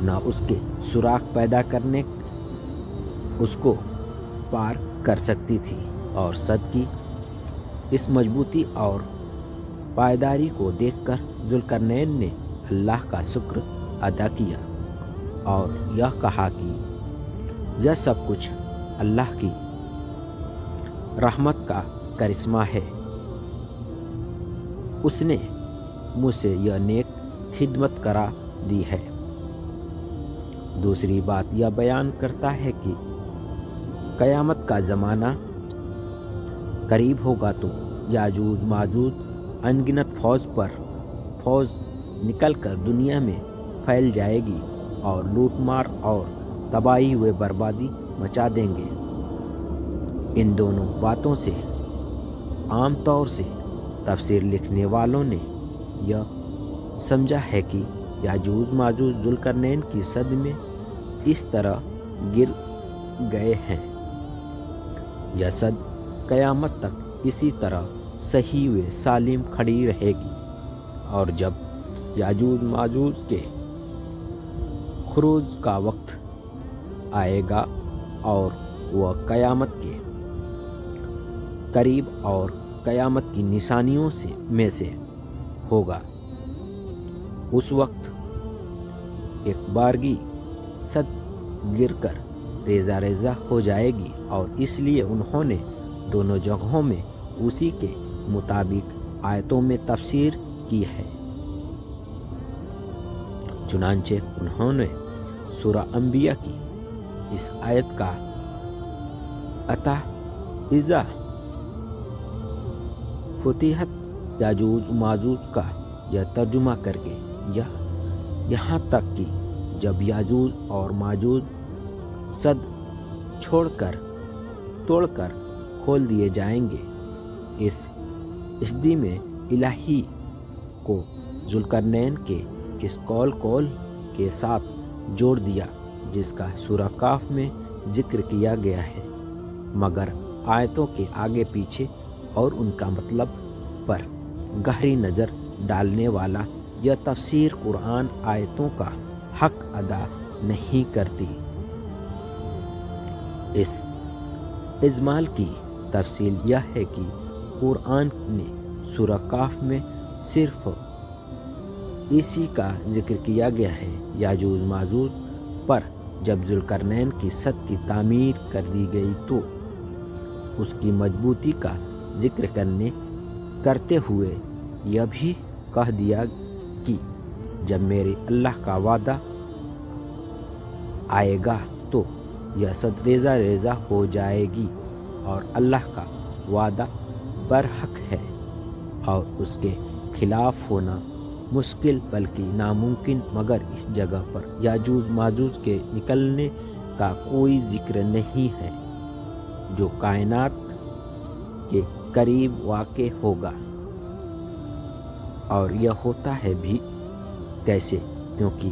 نہ اس کے سوراخ پیدا کرنے اس کو پار کر سکتی تھی، اور صد کی اس مضبوطی اور پائیداری کو دیکھ کر ذوالقرنین نے اللہ کا شکر ادا کیا اور یہ کہا کہ یہ سب کچھ اللہ کی رحمت کا کرشمہ ہے، اس نے مجھ سے یہ نیک خدمت کرا دی ہے۔ دوسری بات یہ بیان کرتا ہے کہ قیامت کا زمانہ قریب ہوگا تو یاجوج ماجوج انگنت فوج نکل کر دنیا میں پھیل جائے گی اور لوٹ مار اور تباہی و بربادی مچا دیں گے۔ ان دونوں باتوں سے عام طور سے تفسیر لکھنے والوں نے یہ سمجھا ہے کہ یاجوج ماجوج ذوالقرنین کی صد میں اس طرح گر گئے ہیں، یہ صد قیامت تک اسی طرح صحیح و سالم کھڑی رہے گی، اور جب یاجوج ماجوج کے خروج کا وقت آئے گا اور وہ قیامت کے قریب اور قیامت کی نشانیوں میں سے ہوگا، اس وقت ایک بارگی صد گر کر ریزہ ریزہ ہو جائے گی، اور اس لیے انہوں نے دونوں جگہوں میں اسی کے مطابق آیتوں میں تفسیر کی ہے۔ چنانچہ انہوں نے سورہ انبیاء کی اس آیت کا اتا اذا فتحت یاجوج ماجوج کا یہ ترجمہ کر کے یہاں تک کہ جب یاجوج اور ماجوج صد توڑ کر کھول دیے جائیں گے، اس اسدی میں الہی کو ذوالقرنین کے اس قول کے ساتھ جوڑ دیا جس کا سورہ کاف میں ذکر کیا گیا ہے، مگر آیتوں کے آگے پیچھے اور ان کا مطلب پر گہری نظر ڈالنے والا یہ تفسیر قرآن آیتوں کا حق ادا نہیں کرتی۔ اس اجمال کی تفصیل یہ ہے کہ قرآن نے سورہ کاف میں صرف اسی کا ذکر کیا گیا ہے، یاجوج ماجوج پر جب ذوالقرنین کی صد کی تعمیر کر دی گئی تو اس کی مضبوطی کا ذکر کرتے ہوئے یہ بھی کہہ دیا کہ جب میرے اللہ کا وعدہ آئے گا تو یہ صد ریزہ ریزہ ہو جائے گی، اور اللہ کا وعدہ برحق ہے اور اس کے خلاف ہونا مشکل بلکہ ناممکن، مگر اس جگہ پر یاجوج ماجوج کے نکلنے کا کوئی ذکر نہیں ہے جو کائنات کے قریب واقع ہوگا، اور یہ ہوتا ہے بھی کیسے، کیونکہ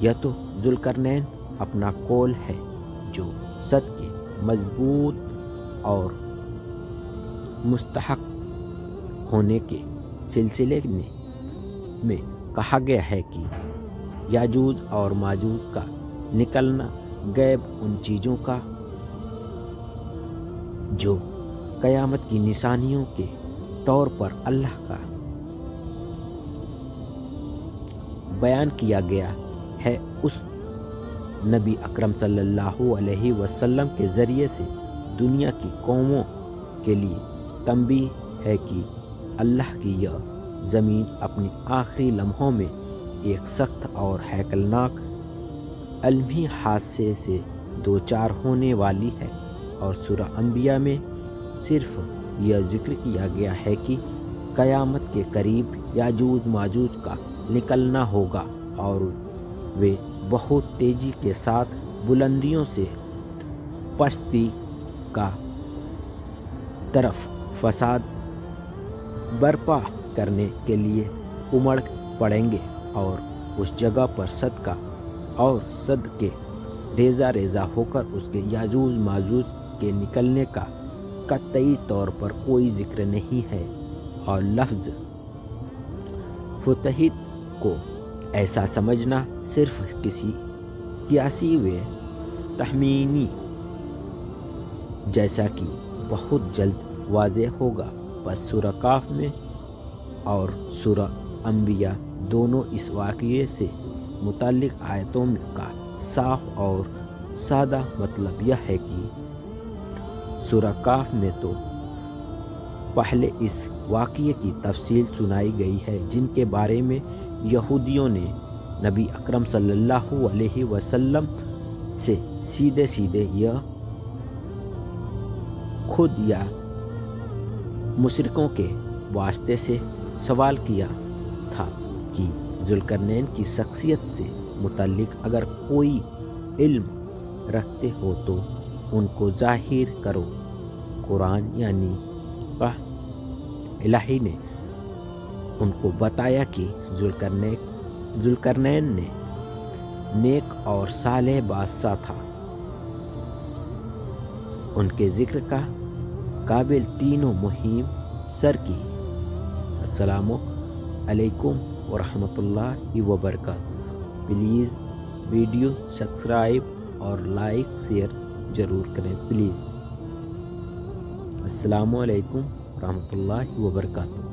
یہ تو ذوالقرنین اپنا قول ہے جو صد کے مضبوط اور مستحق ہونے کے سلسلے میں کہا گیا ہے کہ یاجوج اور ماجوج کا نکلنا غیب ان چیزوں کا جو قیامت کی نشانیوں کے طور پر اللہ کا بیان کیا گیا ہے، اس نبی اکرم صلی اللہ علیہ وسلم کے ذریعے سے دنیا کی قوموں کے لیے تنبیہ ہے کہ اللہ کی یہ زمین اپنی آخری لمحوں میں ایک سخت اور ہیکلناک عالمی حادثے سے دوچار ہونے والی ہے، اور سورہ انبیاء میں صرف یہ ذکر کیا گیا ہے کہ قیامت کے قریب یاجوج ماجوج کا نکلنا ہوگا، اور وہ بہت تیزی کے ساتھ بلندیوں سے پستی کا طرف فساد برپا کرنے کے لیے امڑ پڑیں گے، اور اس جگہ پر صد کا اور صد کے ریزہ ریزہ ہو کر اس کے یاجوج ماجوج کے نکلنے کا قطعی طور پر کوئی ذکر نہیں ہے، اور لفظ فتحت کو ایسا سمجھنا صرف کسی قیاسی و تخمینی جیسا کہ بہت جلد واضح ہوگا۔ پس سورہ کاف میں اور سورہ انبیاء دونوں اس واقعے سے متعلق آیتوں کا صاف اور سادہ مطلب یہ ہے کہ سورہ کاف میں تو پہلے اس واقعے کی تفصیل سنائی گئی ہے جن کے بارے میں یہودیوں نے نبی اکرم صلی اللہ علیہ وسلم سے سیدھے یہ خود یا مشرکوں کے واسطے سے سوال کیا تھا کہ ذوالقرنین کی شخصیت سے متعلق اگر کوئی علم رکھتے ہو تو ان کو ظاہر کرو۔ قرآن یعنی الہی نے ان کو بتایا کہ ذوالقرنین نے نیک اور صالح بادشاہ تھا، ان کے ذکر کا قابل تینوں مہم سر کی۔ السلام علیکم ورحمۃ اللہ وبرکاتہ۔ پلیز ویڈیو سبسکرائب اور لائک شیئر ضرور کریں پلیز۔ السلام علیکم ورحمۃ اللہ وبرکاتہ۔